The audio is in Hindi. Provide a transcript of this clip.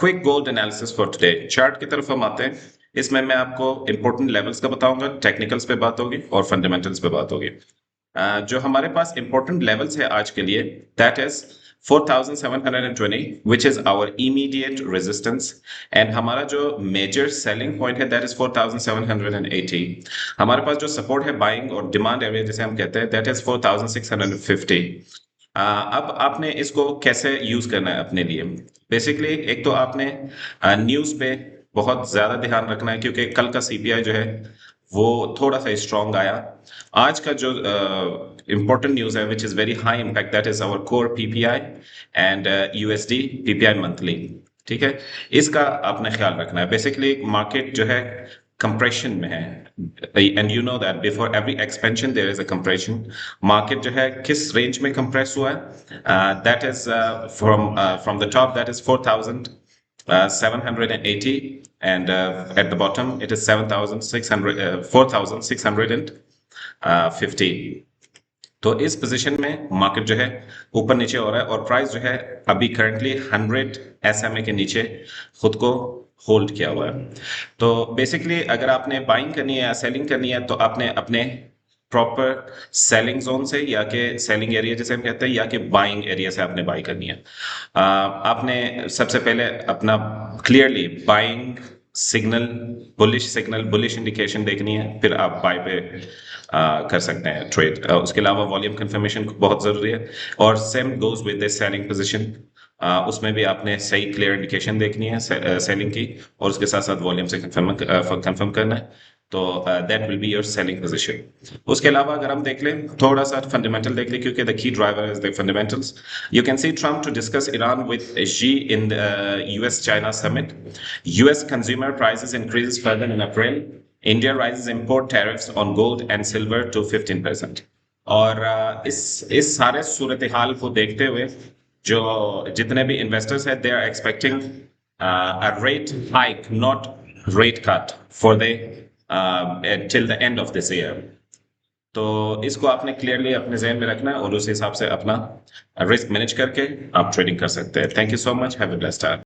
Quick gold analysis for today. Chart की तरफ हम आते हैं। इसमें मैं आपको इंपॉर्टेंट लेवल्स का बताऊंगा, टेक्निकल्स पे बात होगी और फंडामेंटल्स पे बात होगी। जो हमारे पास इंपॉर्टेंट लेवल्स है आज के लिए, that is 4720 which is our immediate resistance, and हमारा जो मेजर सेलिंग पॉइंट है दैट इज 4780। हमारे पास जो सपोर्ट है बाइंग और डिमांड एरिया जिसे हम कहते हैं दैट इज 4650। अब आपने इसको कैसे यूज करना है अपने लिए। बेसिकली एक तो आपने न्यूज पे बहुत ज्यादा ध्यान रखना है, क्योंकि कल का सीपीआई जो है वो थोड़ा सा स्ट्रांग आया। आज का जो इंपॉर्टेंट न्यूज है which is very high impact, that is our core PPI and USD PPI monthly. ठीक है, इसका आपने ख्याल रखना है। बेसिकली मार्केट जो है कंप्रेशन में है, and you know that before every expansion there is a compression. Market जो है किस रेंज में कंप्रेस हुआ है, that is from the top that is 4780, and at the bottom it is 4650। तो इस पोजीशन में मार्केट जो है ऊपर नीचे हो रहा है और प्राइस जो है अभी करंटली 100 एसएमए के नीचे खुद को होल्ड किया हुआ है। तो बेसिकली अगर आपने बाइंग करनी है या सेलिंग करनी है तो आपने अपने प्रॉपर सेलिंग जोन से या के सेलिंग एरिया जैसे हम कहते हैं या कि बाइंग एरिया से आपने बाई करनी है। आपने सबसे पहले अपना clearly buying signal, bullish indication देखनी है, फिर आप बाय पे कर सकते हैं ट्रेड। उसके अलावा वॉल्यूम कंफर्मेशन बहुत जरूरी है, और same goes with the selling position. उसमें भी आपने सही क्लियर इंडिकेशन देखनी है सेलिंग की, और उसके साथ साथ वॉल्यूम से कंफर्म करना है। तो that will be your selling position. उसके अलावा अगर हम देख लें थोड़ा सा फंडामेंटल देख लें, क्योंकि the key driver is the fundamentals. You can see Trump to discuss Iran with Xi in the US China summit. US consumer prices increases further in April. India raises import tariffs on gold and silver to 15%। और इस सारे सूरत हाल को देखते हुए जो जितने भी इन्वेस्टर्स हैं they are expecting a rate hike, not rate cut for the till the end of this year। तो इसको आपने क्लियरली अपने जहन में रखना है और उस हिसाब से अपना रिस्क मैनेज करके आप ट्रेडिंग कर सकते हैं। Thank you so much, have a blessed day.